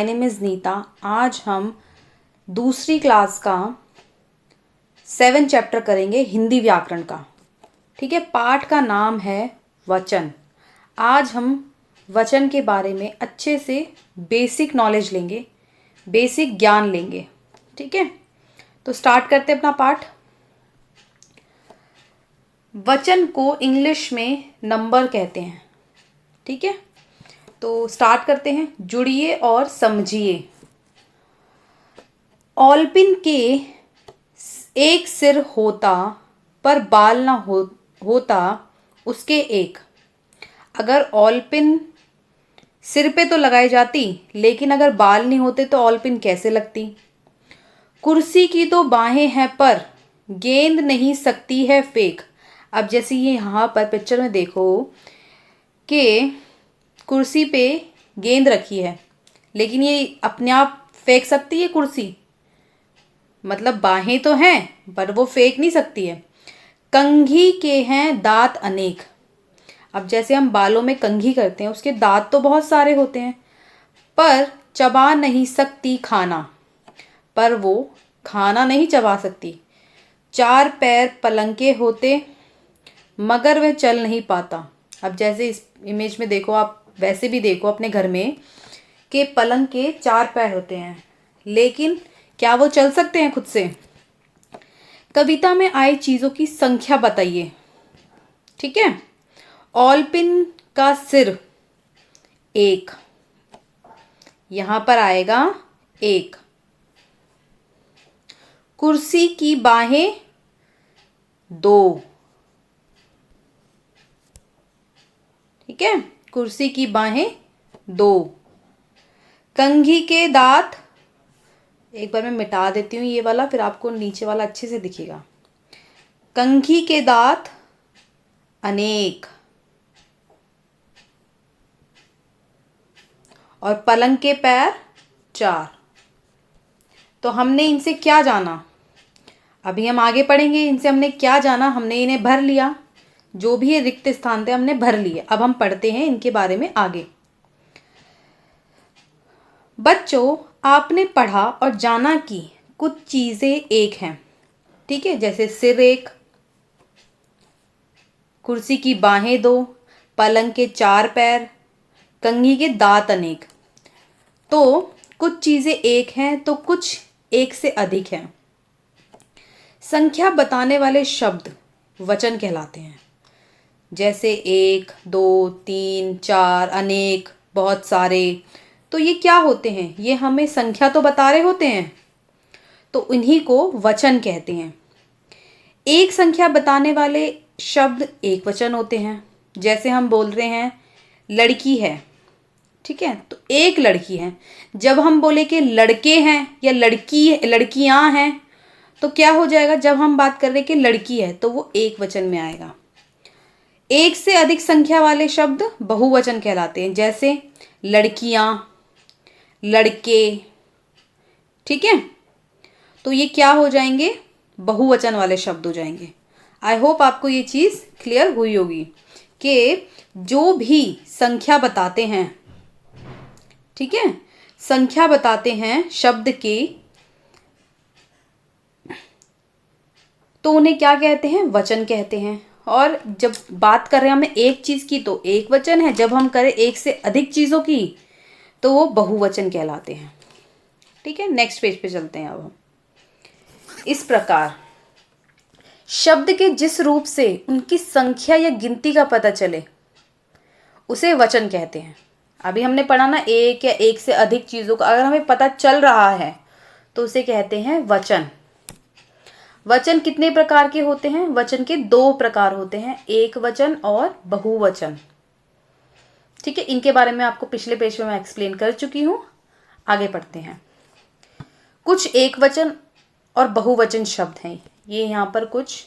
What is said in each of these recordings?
My name is Nita. आज हम दूसरी क्लास का 7 चैप्टर करेंगे हिंदी व्याकरण का। ठीक है, पाठ का नाम है वचन। आज हम वचन के बारे में अच्छे से बेसिक नॉलेज लेंगे, बेसिक ज्ञान लेंगे। ठीक है, तो स्टार्ट करते हैं अपना पाठ। वचन को इंग्लिश में नंबर कहते हैं। ठीक है, तो स्टार्ट करते हैं। जुड़िए और समझिए। ऑलपिन के एक सिर होता पर बाल ना होता उसके एक। अगर ऑलपिन सिर पे तो लगाई जाती, लेकिन अगर बाल नहीं होते तो ऑलपिन कैसे लगती। कुर्सी की तो बाहें हैं पर गेंद नहीं सकती है फेंक। अब जैसे ये यहाँ पर पिक्चर में देखो कि कुर्सी पे गेंद रखी है, लेकिन ये अपने आप फेंक सकती है कुर्सी, मतलब बाहें तो हैं पर वो फेंक नहीं सकती है। कंघी के हैं दांत अनेक। अब जैसे हम बालों में कंघी करते हैं, उसके दांत तो बहुत सारे होते हैं, पर चबा नहीं सकती खाना, पर वो खाना नहीं चबा सकती। 4 पैर पलंग के होते मगर वह चल नहीं पाता। अब जैसे इस इमेज में देखो, आप वैसे भी देखो अपने घर में कि पलंग के 4 पैर होते हैं, लेकिन क्या वो चल सकते हैं खुद से। कविता में आई चीज़ों की संख्या बताइए। ठीक है, ऑलपिन का सिर 1, यहां पर आएगा 1। कुर्सी की बाहें 2। ठीक है, कुर्सी की बाहें 2। कंघी के दांत, एक बार मैं मिटा देती हूँ ये वाला, फिर आपको नीचे वाला अच्छे से दिखेगा। कंघी के दांत अनेक और पलंग के पैर 4। तो हमने इनसे क्या जाना, अभी हम आगे पढ़ेंगे। इनसे हमने क्या जाना, हमने इन्हें भर लिया, जो भी ये रिक्त स्थान थे हमने भर लिए। अब हम पढ़ते हैं इनके बारे में आगे। बच्चों, आपने पढ़ा और जाना कि कुछ चीजें एक हैं। ठीक है, जैसे सिर 1, कुर्सी की बाहें 2, पलंग के 4 पैर, कंघी के दांत अनेक। तो कुछ चीजें एक हैं तो कुछ एक से अधिक हैं। संख्या बताने वाले शब्द वचन कहलाते हैं। जैसे 1, 2, 3, 4, अनेक, बहुत सारे। तो ये क्या होते हैं, ये हमें संख्या तो बता रहे होते हैं, तो इन्हीं को वचन कहते हैं। एक संख्या बताने वाले शब्द एक वचन होते हैं। जैसे हम बोल रहे हैं लड़की है, ठीक है, तो एक लड़की है। जब हम बोले कि लड़के हैं या लड़कियां हैं, तो क्या हो जाएगा, जब हम बात कर रहे हैं कि लड़की है तो वो एक वचन में आएगा। एक से अधिक संख्या वाले शब्द बहुवचन कहलाते हैं। जैसे लड़कियां, लड़के। ठीक है, तो ये क्या हो जाएंगे, बहुवचन वाले शब्द हो जाएंगे। आई होप आपको ये चीज़ क्लियर हुई होगी कि जो भी संख्या बताते हैं, ठीक है, संख्या बताते हैं शब्द के, तो उन्हें क्या कहते हैं, वचन कहते हैं। और जब बात कर रहे हैं हमें एक चीज़ की तो एक वचन है, जब हम करें एक से अधिक चीज़ों की तो वो बहुवचन कहलाते हैं। ठीक है, नेक्स्ट पेज पे चलते हैं। अब हम इस प्रकार शब्द के जिस रूप से उनकी संख्या या गिनती का पता चले उसे वचन कहते हैं। अभी हमने पढ़ा ना, एक या एक से अधिक चीज़ों का अगर हमें पता चल रहा है तो उसे कहते हैं वचन। वचन कितने प्रकार के होते हैं, वचन के 2 प्रकार होते हैं, एक वचन और बहुवचन। ठीक है, इनके बारे में आपको पिछले पेज में मैं एक्सप्लेन कर चुकी हूँ। आगे पढ़ते हैं। कुछ एक वचन और बहुवचन शब्द हैं। ये यहाँ पर कुछ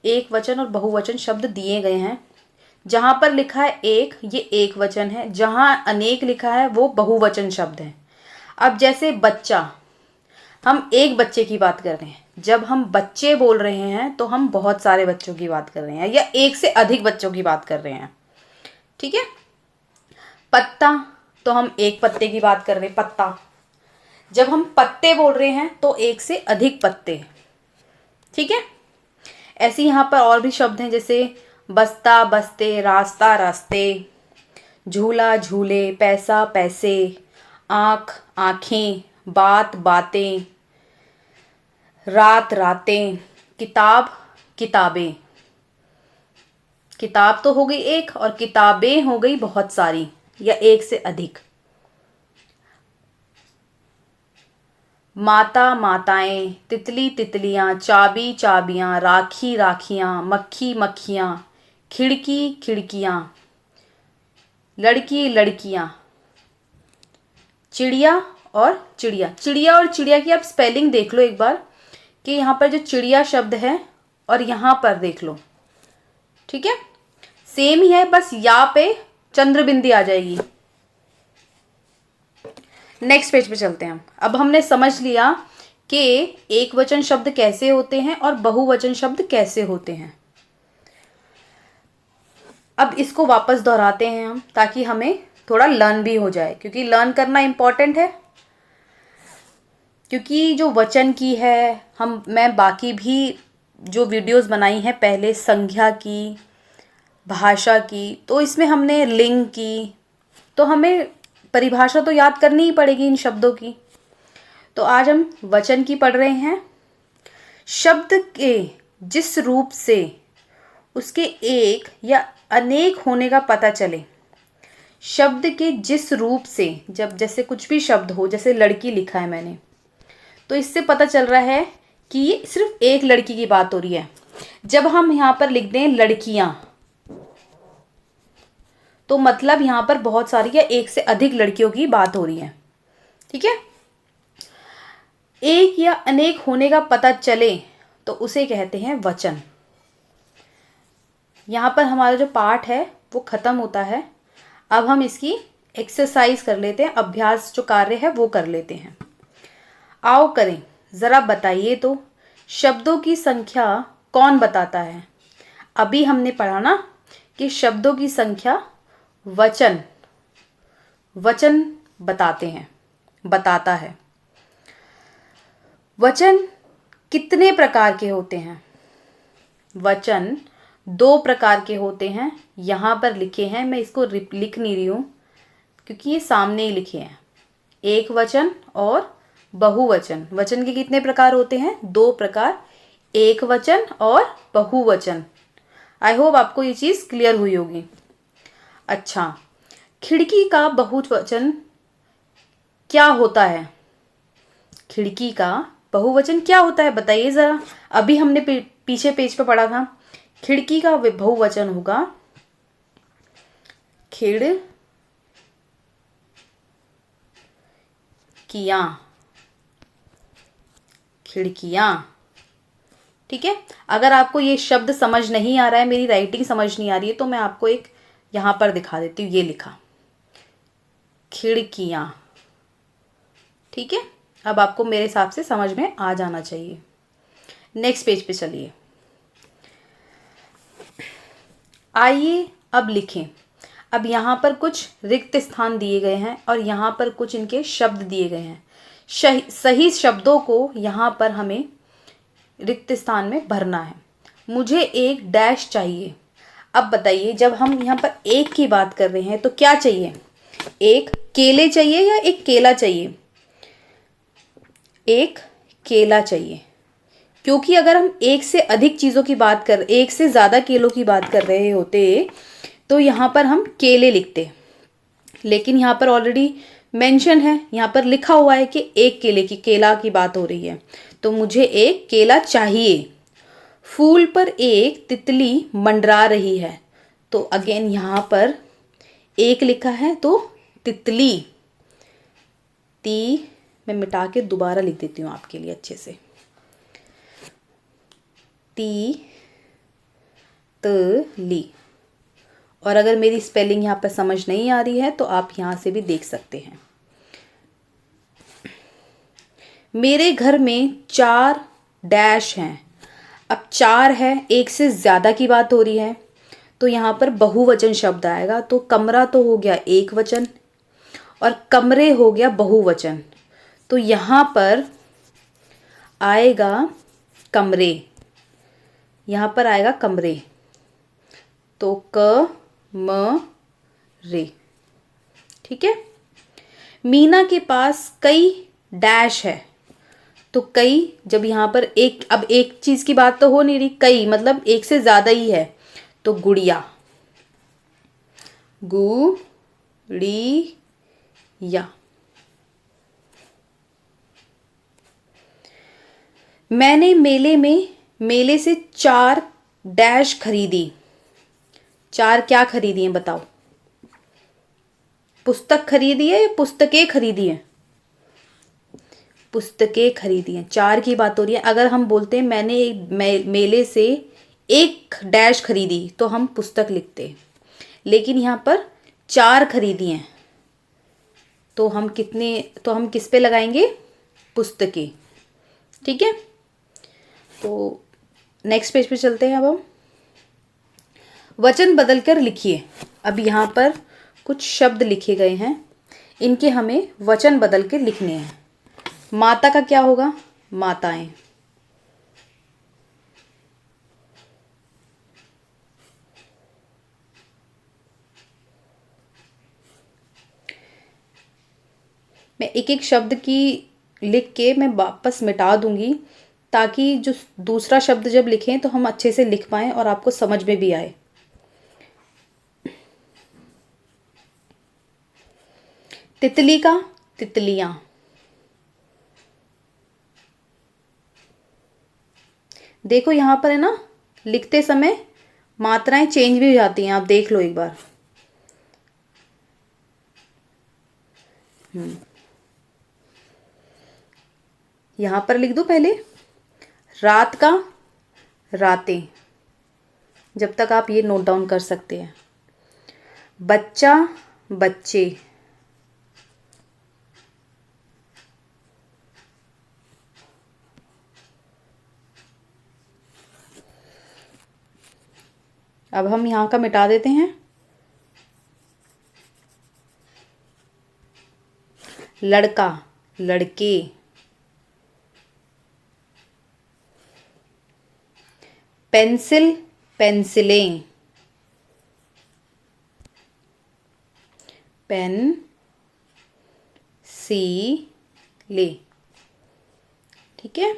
एक वचन और बहुवचन शब्द दिए गए हैं। जहाँ पर लिखा है एक, ये एक वचन है। जहाँ अनेक लिखा है वो बहुवचन शब्द है। अब जैसे बच्चा, हम एक बच्चे की बात कर रहे हैं। जब हम बच्चे बोल रहे हैं तो हम बहुत सारे बच्चों की बात कर रहे हैं या एक से अधिक बच्चों की बात कर रहे हैं। ठीक है, पत्ता, तो तो हम एक पत्ते की बात कर रहे हैं, पत्ता। जब हम पत्ते बोल रहे हैं तो एक से अधिक पत्ते, ठीक है। ऐसे यहाँ पर और भी शब्द हैं, जैसे बस्ता बस्ते, रास्ता रास्ते, झूला झूले, पैसा पैसे, आँख आँखें, बात बातें, रात रातें, किताब किताबें। किताब तो हो गई एक और किताबें हो गई बहुत सारी या एक से अधिक। माता माताएं, तितली तितलियां, चाबी चाबियां, राखी राखियां, मक्खी मक्खियां, खिड़की खिड़कियां, लड़की लड़कियां, चिड़िया और चिड़िया। चिड़िया और चिड़िया की आप स्पेलिंग देख लो एक बार कि यहाँ पर जो चिड़िया शब्द है और यहाँ पर देख लो, ठीक है, सेम ही है, बस या पे चंद्र बिंदी आ जाएगी। नेक्स्ट पेज पे चलते हैं हम। अब हमने समझ लिया कि एक वचन शब्द कैसे होते हैं और बहुवचन शब्द कैसे होते हैं। अब इसको वापस दोहराते हैं हम, ताकि हमें थोड़ा लर्न भी हो जाए, क्योंकि लर्न करना इम्पॉर्टेंट है। क्योंकि जो वचन की है, मैं बाकी भी जो वीडियोस बनाई हैं पहले, संज्ञा की, भाषा की, तो इसमें हमने लिंग की, तो हमें परिभाषा तो याद करनी ही पड़ेगी इन शब्दों की। तो आज हम वचन की पढ़ रहे हैं। शब्द के जिस रूप से उसके एक या अनेक होने का पता चले, शब्द के जिस रूप से, जब जैसे कुछ भी शब्द हो, जैसे लड़की लिखा है मैंने, तो इससे पता चल रहा है कि ये सिर्फ एक लड़की की बात हो रही है। जब हम यहाँ पर लिख दें लड़कियां, तो मतलब यहाँ पर बहुत सारी या एक से अधिक लड़कियों की बात हो रही है, ठीक है। एक या अनेक होने का पता चले तो उसे कहते हैं वचन। यहाँ पर हमारा जो पाठ है वो खत्म होता है। अब हम इसकी एक्सरसाइज कर लेते हैं, अभ्यास जो कार्य है वो कर लेते हैं। आओ करें, ज़रा बताइए तो, शब्दों की संख्या कौन बताता है। अभी हमने पढ़ा ना कि शब्दों की संख्या वचन बताते हैं, बताता है। वचन कितने प्रकार के होते हैं। वचन 2 प्रकार के होते हैं। यहाँ पर लिखे हैं, मैं इसको लिख नहीं रही हूँ क्योंकि ये सामने ही लिखे हैं। एक वचन और बहुवचन। वचन के कितने प्रकार होते हैं? 2 प्रकार, एक वचन और बहुवचन। आई होप आपको ये चीज़ क्लियर हुई होगी। अच्छा, खिड़की का बहुवचन क्या होता है? खिड़की का बहुवचन क्या होता है बताइए ज़रा। अभी हमने पीछे पेज पे पढ़ा था, खिड़की का बहुवचन होगा खिड़कियाँ, ठीक है। अगर आपको ये शब्द समझ नहीं आ रहा है, मेरी राइटिंग समझ नहीं आ रही है, तो मैं आपको एक यहाँ पर दिखा देती हूँ। ये लिखा खिड़कियाँ, ठीक है। अब आपको मेरे हिसाब से समझ में आ जाना चाहिए। नेक्स्ट पेज पे चलिए। आइए अब लिखें। अब यहाँ पर कुछ रिक्त स्थान दिए गए हैं और यहाँ पर कुछ इनके शब्द दिए गए हैं। सही शब्दों को यहाँ पर हमें रिक्त स्थान में भरना है। मुझे एक डैश चाहिए। अब बताइए, जब हम यहाँ पर एक की बात कर रहे हैं तो क्या चाहिए? एक केले चाहिए या एक केला चाहिए? एक केला चाहिए, क्योंकि अगर हम एक से अधिक चीज़ों की बात कर, एक से ज़्यादा केलों की बात कर रहे होते तो यहाँ पर हम केले लिखते, लेकिन यहाँ पर ऑलरेडी मेंशन है, यहाँ पर लिखा हुआ है कि एक केला की बात हो रही है, तो मुझे एक केला चाहिए। फूल पर एक तितली मंडरा रही है, तो अगेन यहाँ पर एक लिखा है तो तितली, मैं मिटा के दोबारा लिख देती हूँ आपके लिए अच्छे से। ली। और अगर मेरी स्पेलिंग यहाँ पर समझ नहीं आ रही है तो आप यहाँ से भी देख सकते हैं। मेरे घर में 4 डैश हैं। अब 4 है, एक से ज़्यादा की बात हो रही है, तो यहाँ पर बहुवचन शब्द आएगा। तो कमरा तो हो गया एक वचन, और कमरे हो गया बहुवचन, तो यहाँ पर आएगा कमरे, यहाँ पर आएगा कमरे, तो क म रे। ठीक है। मीना के पास कई डैश है, तो कई, जब यहाँ पर एक, अब एक चीज की बात तो हो नहीं रही, कई मतलब एक से ज्यादा ही है, तो गुड़िया, गुड़िया। मैंने मेले से 4 डैश खरीदी, 4 क्या खरीदी हैं बताओ? पुस्तक खरीदी है या पुस्तकें खरीदी हैं? पुस्तकें खरीदी हैं, 4 की बात हो रही है। अगर हम बोलते हैं मैंने मेले से 1 डैश खरीदी, तो हम पुस्तक लिखते हैं, लेकिन यहाँ पर 4 खरीदी हैं, तो हम किस पे लगाएंगे? पुस्तकें। ठीक है। तो नेक्स्ट पेज पे चलते हैं। अब हम वचन बदलकर लिखिए। अब यहाँ पर कुछ शब्द लिखे गए हैं, इनके हमें वचन बदल के लिखने हैं। माता का क्या होगा? माताएं। मैं एक एक शब्द की लिख के मैं वापस मिटा दूंगी, ताकि जो दूसरा शब्द जब लिखें तो हम अच्छे से लिख पाएं और आपको समझ में भी आए। तितली का तितलियां। देखो यहाँ पर है ना, लिखते समय मात्राएं चेंज भी हो जाती हैं, आप देख लो एक बार। यहाँ पर लिख दो पहले, रात का रातें, जब तक आप ये नोट डाउन कर सकते हैं। बच्चा बच्चे, अब हम यहाँ का मिटा देते हैं। लड़का लड़के, पेंसिल पेंसिलें, पेन सी ले। ठीक है।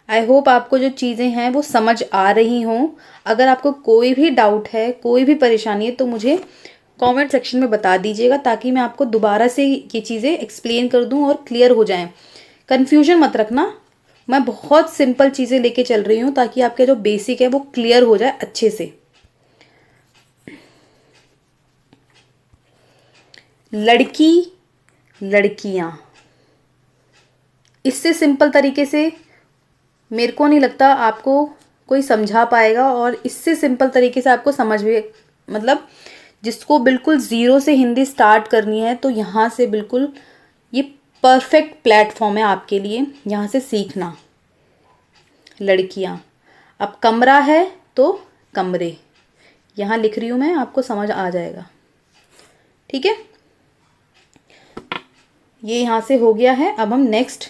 आई होप आपको जो चीज़ें हैं वो समझ आ रही हों। अगर आपको कोई भी डाउट है, कोई भी परेशानी है, तो मुझे कमेंट सेक्शन में बता दीजिएगा, ताकि मैं आपको दोबारा से ये चीज़ें एक्सप्लेन कर दूं और क्लियर हो जाएं। कन्फ्यूजन मत रखना, मैं बहुत सिंपल चीज़ें लेके चल रही हूँ, ताकि आपके जो बेसिक है वो क्लियर हो जाए अच्छे से। लड़की लड़कियाँ, इससे सिंपल तरीके से मेरे को नहीं लगता आपको कोई समझा पाएगा, और इससे सिंपल तरीके से आपको समझ भी, मतलब जिसको बिल्कुल ज़ीरो से हिंदी स्टार्ट करनी है, तो यहाँ से बिल्कुल ये परफेक्ट प्लेटफॉर्म है आपके लिए, यहाँ से सीखना। लड़कियाँ। अब कमरा है तो कमरे, यहाँ लिख रही हूँ मैं, आपको समझ आ जाएगा। ठीक है, ये यहाँ से हो गया है। अब हम नेक्स्ट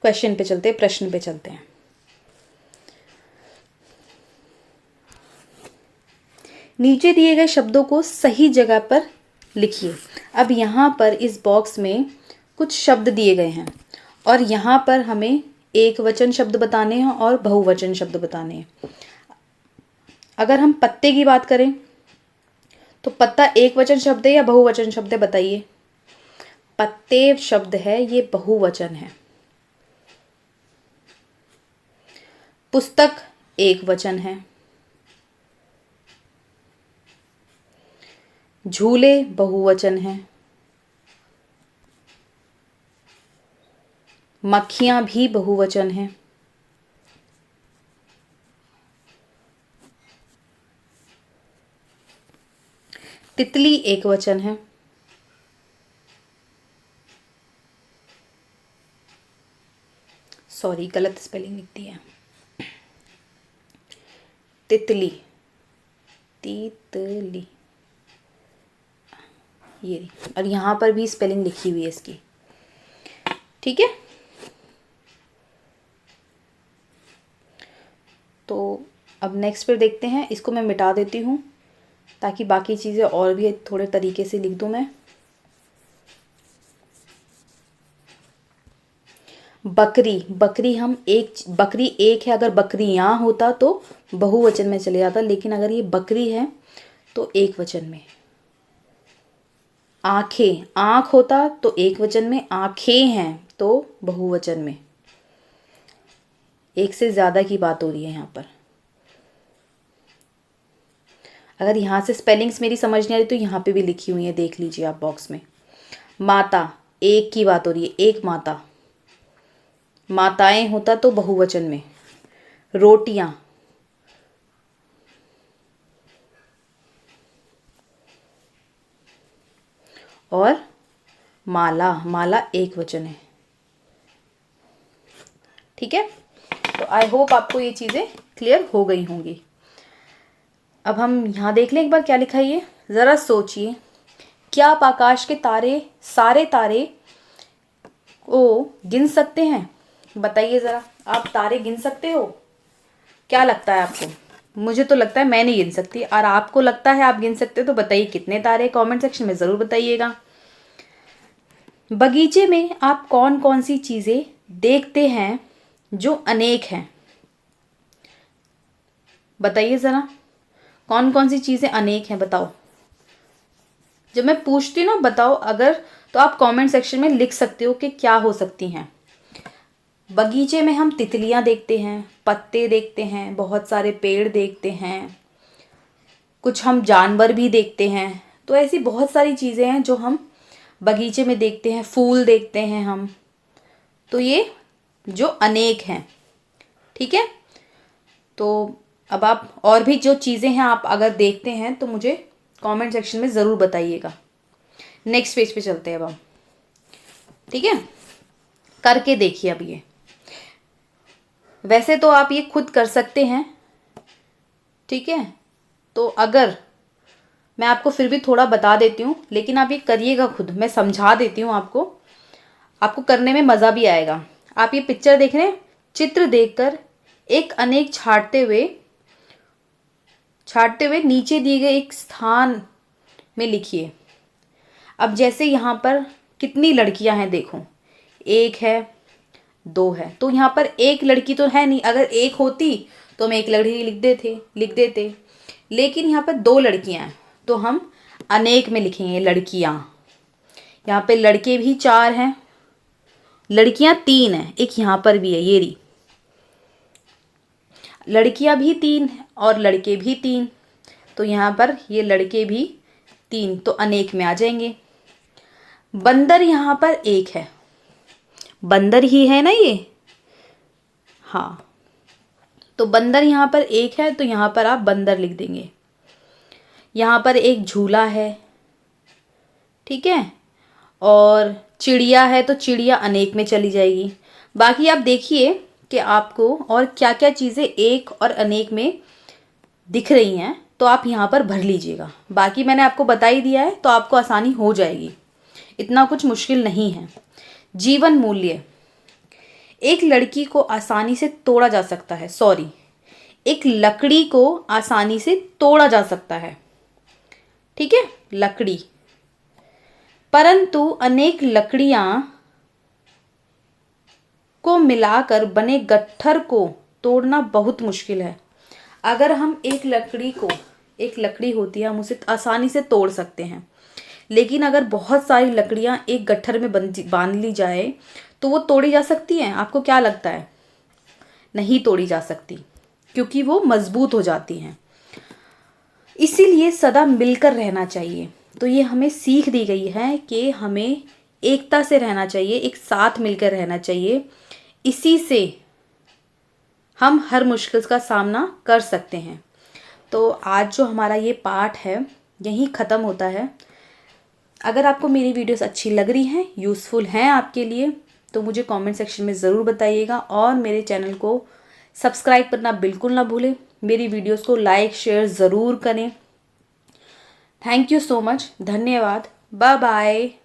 क्वेश्चन पे चलते हैं, प्रश्न पे चलते हैं। नीचे दिए गए शब्दों को सही जगह पर लिखिए। अब यहाँ पर इस बॉक्स में कुछ शब्द दिए गए हैं, और यहाँ पर हमें एक वचन शब्द बताने हैं और बहुवचन शब्द बताने हैं। अगर हम पत्ते की बात करें, तो पत्ता एक वचन शब्द है या बहुवचन शब्द है? बताइए। पत्ते शब्द है, ये बहुवचन है। पुस्तक एक वचन है। झूले बहुवचन है। मक्खियां भी बहुवचन है। तितली एक वचन है। सॉरी, गलत स्पेलिंग लिख दी है। तितली, तितली। ये रही, और यहाँ पर भी स्पेलिंग लिखी हुई है इसकी। ठीक है, तो अब नेक्स्ट पे देखते हैं। इसको मैं मिटा देती हूँ ताकि बाकी चीज़ें और भी थोड़े तरीके से लिख दूँ मैं। बकरी, बकरी हम एक, बकरी एक है, अगर बकरियाँ होता तो बहुवचन में चले जाता, लेकिन अगर ये बकरी है तो एक वचन में। आंखें, आंख होता तो एक वचन में, आंखें हैं तो बहुवचन में। एक से ज़्यादा की बात हो रही है यहाँ पर। अगर यहाँ से स्पेलिंग्स मेरी समझ नहीं आ रही तो यहाँ पे भी लिखी हुई है, देख लीजिए आप बॉक्स में। माता, एक की बात हो रही है, एक माता। माताएं होता तो बहुवचन में। रोटियां, और माला, माला एक वचन है। ठीक है, तो आई होप आपको ये चीज़ें क्लियर हो गई होंगी। अब हम यहाँ देख लें एक बार क्या लिखा है ये। ज़रा सोचिए, क्या आप आकाश के तारे, सारे तारे को गिन सकते हैं? बताइए ज़रा, आप तारे गिन सकते हो? क्या लगता है आपको? मुझे तो लगता है मैं नहीं गिन सकती, और आपको लगता है आप गिन सकते हो तो बताइए कितने तारे, कमेंट सेक्शन में ज़रूर बताइएगा। बगीचे में आप कौन कौन सी चीज़ें देखते हैं जो अनेक हैं? बताइए ज़रा, कौन कौन सी चीज़ें अनेक हैं, बताओ। जब मैं पूछती हूँ ना बताओ, अगर तो आप कमेंट सेक्शन में लिख सकते हो कि क्या हो सकती हैं। बगीचे में हम तितलियाँ देखते हैं, पत्ते देखते हैं, बहुत सारे पेड़ देखते हैं, कुछ हम जानवर भी देखते हैं। तो ऐसी बहुत सारी चीज़ें हैं जो हम बगीचे में देखते हैं, फूल देखते हैं हम। तो ये जो अनेक हैं। ठीक है, तो अब आप और भी जो चीज़ें हैं आप अगर देखते हैं तो मुझे कमेंट सेक्शन में ज़रूर बताइएगा। नेक्स्ट पेज पे चलते हैं अब हम। ठीक है, करके देखिए अब ये। वैसे तो आप ये खुद कर सकते हैं, ठीक है, तो अगर मैं आपको फिर भी थोड़ा बता देती हूँ, लेकिन आप ये करिएगा खुद। मैं समझा देती हूँ आपको, आपको करने में मज़ा भी आएगा। आप ये पिक्चर देख रहे हैं, चित्र देखकर एक अनेक छांटते हुए नीचे दिए गए एक स्थान में लिखिए। अब जैसे यहाँ पर कितनी लड़कियाँ हैं देखो, एक है, दो है, तो यहाँ पर एक लड़की तो है नहीं। अगर एक होती तो हम एक लड़की लिख देते, लेकिन यहाँ पर दो लड़कियाँ हैं तो हम अनेक में लिखेंगे लड़कियाँ। यहाँ पे लड़के भी चार हैं, लड़कियाँ तीन हैं, एक यहाँ पर भी है, ये रही। लड़कियाँ भी तीन और लड़के भी तीन, तो यहाँ पर ये लड़के भी तीन, तो अनेक में आ जाएंगे। बंदर यहाँ पर एक है, बंदर ही है ना ये, हाँ, तो बंदर यहाँ पर एक है, तो यहाँ पर आप बंदर लिख देंगे। यहाँ पर एक झूला है, ठीक है, और चिड़िया है तो चिड़िया अनेक में चली जाएगी। बाकी आप देखिए कि आपको और क्या क्या चीज़ें एक और अनेक में दिख रही हैं, तो आप यहाँ पर भर लीजिएगा। बाकी मैंने आपको बता ही दिया है, तो आपको आसानी हो जाएगी, इतना कुछ मुश्किल नहीं है। जीवन मूल्य, एक लड़की को आसानी से तोड़ा जा सकता है, सॉरी, एक लकड़ी को आसानी से तोड़ा जा सकता है, ठीक है, लकड़ी, परंतु अनेक लकड़ियां को मिलाकर बने गट्ठर को तोड़ना बहुत मुश्किल है। अगर हम एक लकड़ी होती है, हम उसे आसानी से तोड़ सकते हैं, लेकिन अगर बहुत सारी लकड़ियां एक गट्ठर में बांध ली जाए तो वो तोड़ी जा सकती हैं? आपको क्या लगता है? नहीं तोड़ी जा सकती, क्योंकि वो मजबूत हो जाती हैं। इसीलिए सदा मिलकर रहना चाहिए। तो ये हमें सीख दी गई है कि हमें एकता से रहना चाहिए, एक साथ मिलकर रहना चाहिए। इसी से हम हर मुश्किल का सामना कर सकते हैं। तो आज जो हमारा ये पाठ है यहीं ख़त्म होता है। अगर आपको मेरी वीडियोस अच्छी लग रही हैं, यूज़फुल हैं आपके लिए, तो मुझे कमेंट सेक्शन में ज़रूर बताइएगा, और मेरे चैनल को सब्सक्राइब करना बिल्कुल ना भूलें। मेरी वीडियोस को लाइक शेयर ज़रूर करें। थैंक यू सो मच, धन्यवाद। Bye bye.